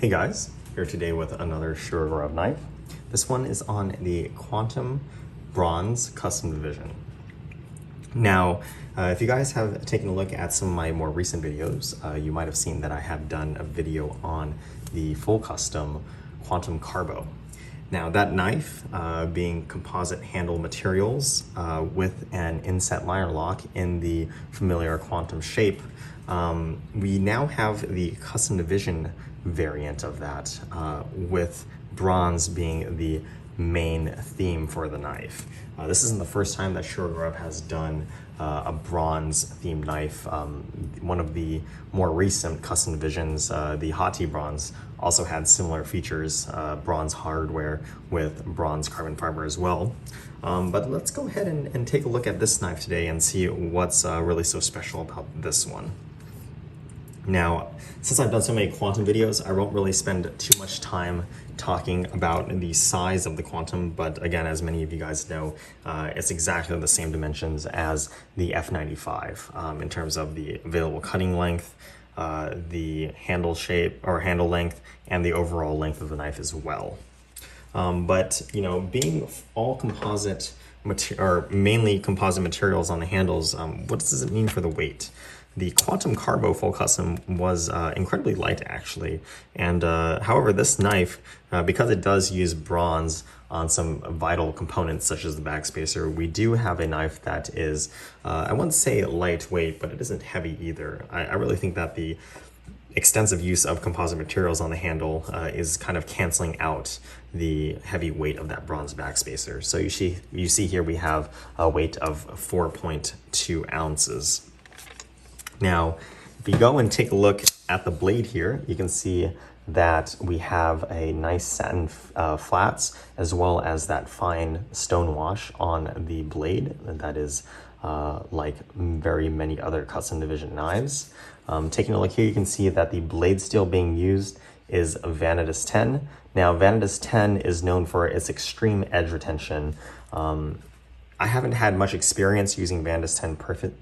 Hey guys, here today with another Shurigorov knife. This one is on the Quantum Bronze Custom Division. Now, if you guys have taken a look at some of my more recent videos, you might have seen that I have done a video on the full custom Quantum Carbo. Now that knife, being composite handle materials with an inset liner lock in the familiar Quantum shape, we now have the custom division variant of that, with bronze being the main theme for the knife. This isn't the first time that Shurigorov has done a bronze themed knife. One of the more recent custom divisions, the Hati bronze, also had similar features, bronze hardware with bronze carbon fiber as well. But let's go ahead and take a look at this knife today and see what's really so special about this one. Now, since I've done so many Quantum videos, I won't really spend too much time talking about the size of the Quantum, but again, as many of you guys know, it's exactly the same dimensions as the F95 in terms of the available cutting length, the handle shape or handle length, and the overall length of the knife as well. But you know, being all composite or mainly composite materials on the handles, what does it mean for the weight? The Quantum Carbo Full Custom was incredibly light actually, and however this knife, because it does use bronze on some vital components such as the Backspacer, we do have a knife that is, I wouldn't say lightweight, but it isn't heavy either. I really think that the extensive use of composite materials on the handle is kind of canceling out the heavy weight of that bronze Backspacer. So you see here we have a weight of 4.2 ounces. Now, if you go and take a look at the blade here, you can see that we have a nice satin flats as well as that fine stone wash on the blade. That is like very many other custom division knives. Taking a look here, you can see that the blade steel being used is Vanitas 10. Now, Vanitas 10 is known for its extreme edge retention. I haven't had much experience using Vanitas 10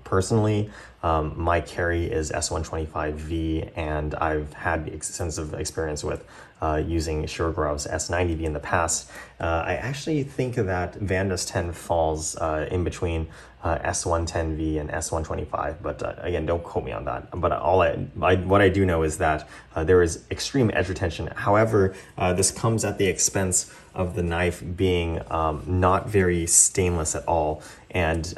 personally. My carry is S125V, and I've had extensive experience with using Shurogorov's S90V in the past. I actually think that Vanitas 10 falls in between S110V and S125, but again, don't quote me on that. But what I do know is that there is extreme edge retention. However, this comes at the expense of the knife being not very stainless at all. And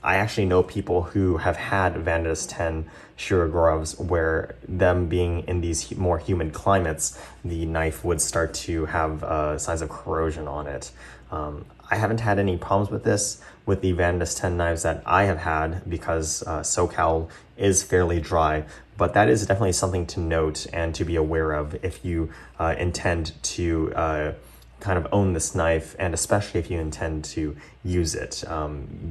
I actually know people who have had Vanitas 10 Shurogorovs where them being in these more humid climates, the knife would start to have signs of corrosion on it. I haven't had any problems with this with the Vanitas 10 knives that I have had because SoCal is fairly dry, but that is definitely something to note and to be aware of if you intend to kind of own this knife, and especially if you intend to use it.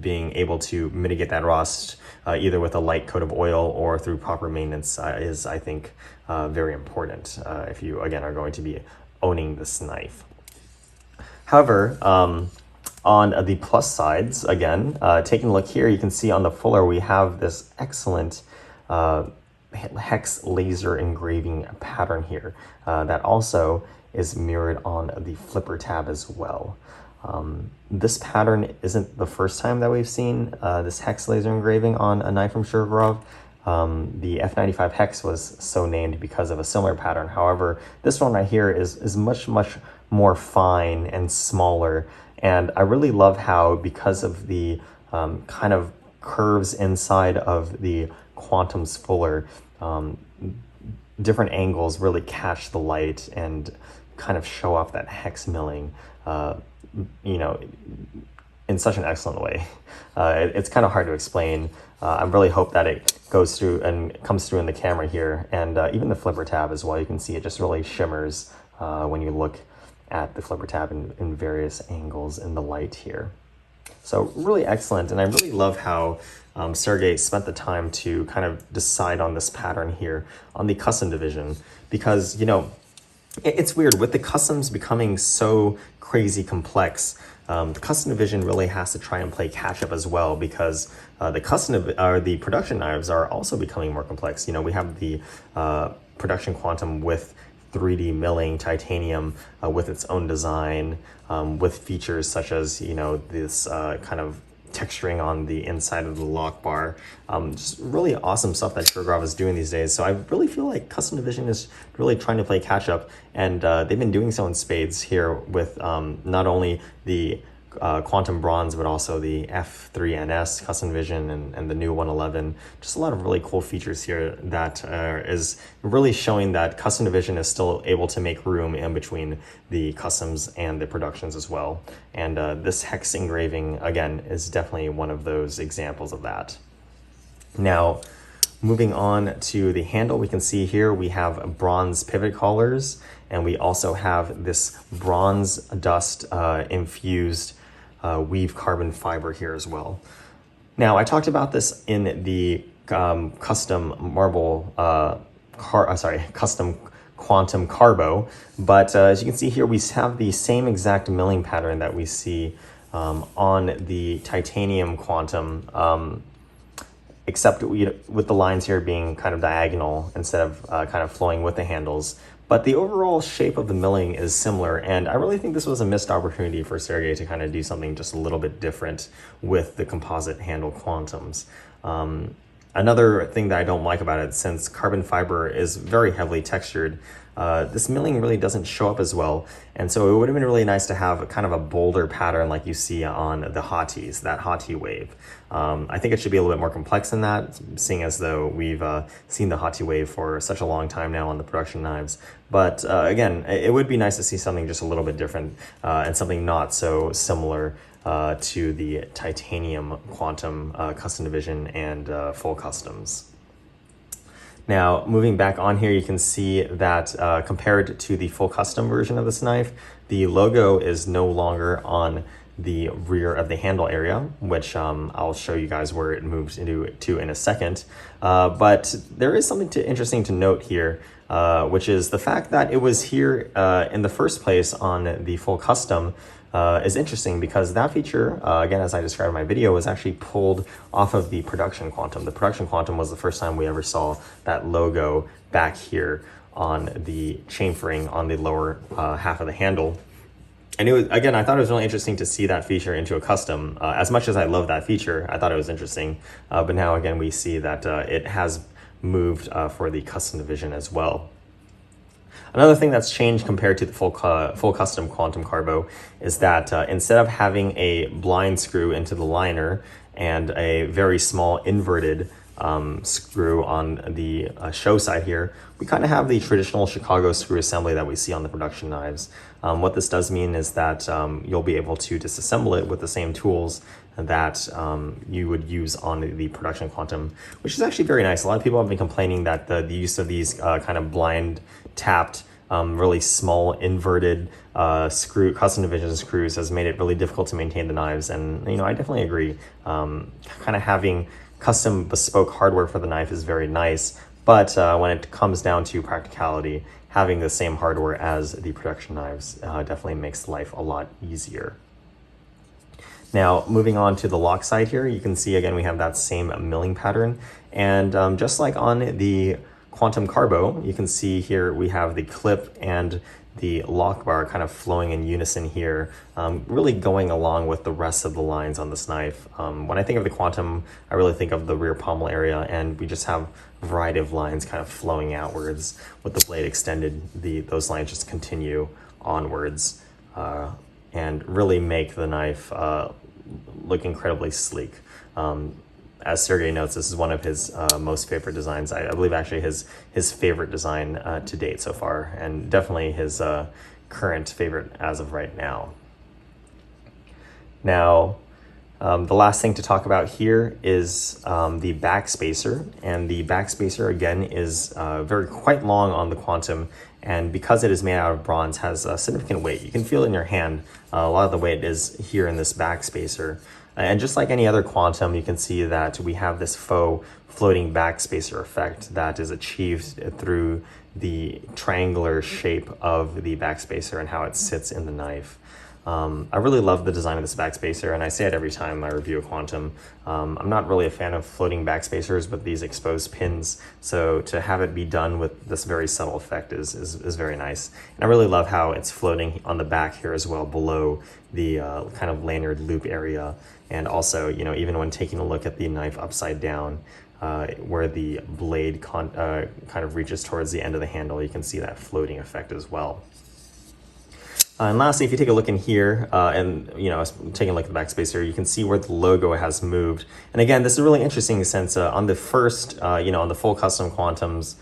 Being able to mitigate that rust either with a light coat of oil or through proper maintenance is, I think, very important if you, again, are going to be owning this knife. However, on the plus sides, again, taking a look here, you can see on the fuller we have this excellent hex laser engraving pattern here that also is mirrored on the flipper tab as well. This pattern isn't the first time that we've seen this hex laser engraving on a knife from Shurigorov. The F95 hex was so named because of a similar pattern. However, this one right here is much more fine and smaller, and I really love how, because of the kind of curves inside of the Quantum's fuller, different angles really catch the light and kind of show off that hex milling, you know, in such an excellent way. It's kind of hard to explain. I really hope that it goes through and comes through in the camera here, and even the flipper tab as well. You can see it just really shimmers when you look at the flipper tab in various angles in the light here. So really excellent, and I really love how Sergey spent the time to kind of decide on this pattern here on the custom division, because, you know, it's weird with the customs becoming so crazy complex. The custom division really has to try and play catch up as well, because the production knives are also becoming more complex. You know, we have the production Quantum with 3D milling titanium with its own design, with features such as, this kind of texturing on the inside of the lock bar. Just really awesome stuff that Suregraph is doing these days. So I really feel like Custom Division is really trying to play catch up, and they've been doing so in spades here with not only the Quantum Bronze, but also the F3NS Custom Vision and the new 111. Just a lot of really cool features here that is really showing that Custom Division is still able to make room in between the customs and the productions as well. And this hex engraving, again, is definitely one of those examples of that. Now, moving on to the handle, we can see here we have bronze pivot collars, and we also have this bronze dust infused weave carbon fiber here as well. Now, I talked about this in the custom marble, custom quantum carbo, but as you can see here, we have the same exact milling pattern that we see on the titanium quantum, except with the lines here being kind of diagonal instead of kind of flowing with the handles. But the overall shape of the milling is similar, and I really think this was a missed opportunity for Sergey to kind of do something just a little bit different with the composite handle quantums. Another thing that I don't like about it, since carbon fiber is very heavily textured, this milling really doesn't show up as well. And so it would have been really nice to have kind of a bolder pattern like you see on the hotties, that hottie wave. I think it should be a little bit more complex than that, seeing as though we've seen the hottie wave for such a long time now on the production knives. But again, it would be nice to see something just a little bit different and something not so similar to the titanium quantum custom division and full customs. Now, moving back on here, you can see that compared to the full custom version of this knife, the logo is no longer on the rear of the handle area, which I'll show you guys where it moves to in a second. But there is something interesting to note here, which is the fact that it was here in the first place on the full custom is interesting, because that feature, again, as I described in my video, was actually pulled off of the production quantum. The production quantum was the first time we ever saw that logo back here on the chamfering on the lower half of the handle. And it was, again, I thought it was really interesting to see that feature into a custom. As much as I love that feature, I thought it was interesting. But now, again, we see that it has moved for the custom division as well. Another thing that's changed compared to the full custom quantum carbo is that instead of having a blind screw into the liner and a very small inverted screw on the show side here, we kind of have the traditional Chicago screw assembly that we see on the production knives. What this does mean is that you'll be able to disassemble it with the same tools that you would use on the production quantum, which is actually very nice. A lot of people have been complaining that the use of these kind of blind tapped, really small inverted custom division screws has made it really difficult to maintain the knives. And I definitely agree. Kind of having custom bespoke hardware for the knife is very nice, but when it comes down to practicality, having the same hardware as the production knives definitely makes life a lot easier. Now, moving on to the lock side here, you can see again we have that same milling pattern, and just like on the Quantum Carbo, you can see here we have the clip and the lock bar kind of flowing in unison here, really going along with the rest of the lines on this knife. When I think of the Quantum, I really think of the rear pommel area, and we just have a variety of lines kind of flowing outwards. With the blade extended, those lines just continue onwards and really make the knife look incredibly sleek. As Sergey notes, this is one of his most favorite designs. I believe actually his favorite design to date so far, and definitely his current favorite as of right now. Now, the last thing to talk about here is the Backspacer, and the Backspacer again is quite long on the Quantum, and because it is made out of bronze, has a significant weight. You can feel it in your hand. A lot of the weight is here in this Backspacer. And just like any other Quantum, you can see that we have this faux floating backspacer effect that is achieved through the triangular shape of the backspacer and how it sits in the knife. I really love the design of this backspacer, and I say it every time I review a Quantum. I'm not really a fan of floating backspacers with these exposed pins, so to have it be done with this very subtle effect is very nice. And I really love how it's floating on the back here as well, below the kind of lanyard loop area. And also, you know, even when taking a look at the knife upside down, where the blade kind of reaches towards the end of the handle, you can see that floating effect as well. And lastly, if you take a look in here, and you know, taking a look at the backspacer, you can see where the logo has moved. And again, this is really interesting since on the first, you know, on the full custom Quantums,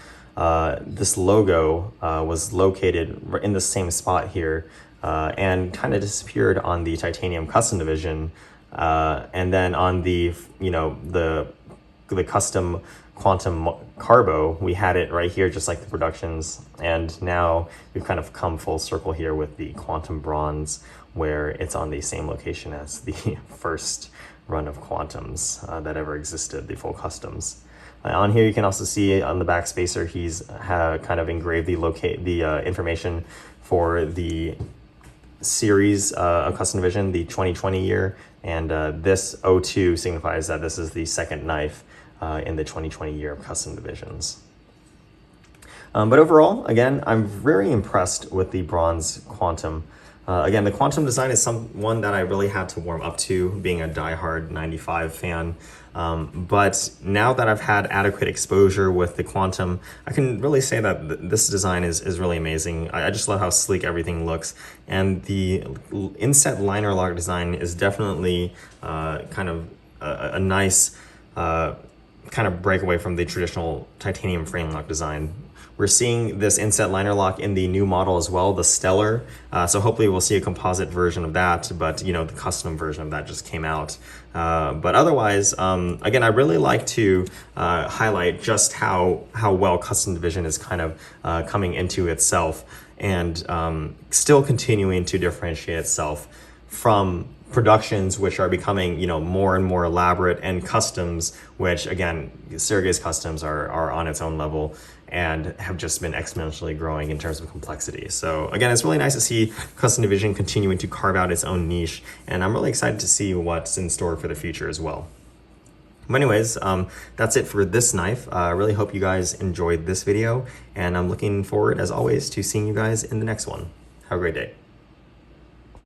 this logo was located in the same spot here, and kind of disappeared on the titanium custom division. And then on the, you know, the custom Quantum Carbo, we had it right here, just like the productions. And now we've kind of come full circle here with the Quantum Bronze, where it's on the same location as the first run of Quantums that ever existed, the full customs. On here, you can also see on the backspacer, he's kind of engraved the information for the series of custom division, the 2020 year, and this 02 signifies that this is the second knife in the 2020 year of custom divisions. But overall, again, I'm very impressed with the bronze Quantum. Again, the Quantum design is one that I really had to warm up to, being a diehard 95 fan. But now that I've had adequate exposure with the Quantum, I can really say that this design is really amazing. I just love how sleek everything looks. And the inset liner lock design is definitely kind of a nice kind of break away from the traditional titanium frame lock design. We're seeing this inset liner lock in the new model as well, the Stellar. So hopefully we'll see a composite version of that, but you know, the custom version of that just came out. But otherwise, again, I really like to highlight just how well custom division is kind of coming into itself, and still continuing to differentiate itself from productions which are becoming, you know, more and more elaborate, and customs, which again, Sergey's customs are on its own level and have just been exponentially growing in terms of complexity. So again, it's really nice to see custom division continuing to carve out its own niche, and I'm really excited to see what's in store for the future as well. But anyways, that's it for this knife. I really hope you guys enjoyed this video, and I'm looking forward, as always, to seeing you guys in the next one. Have a great day.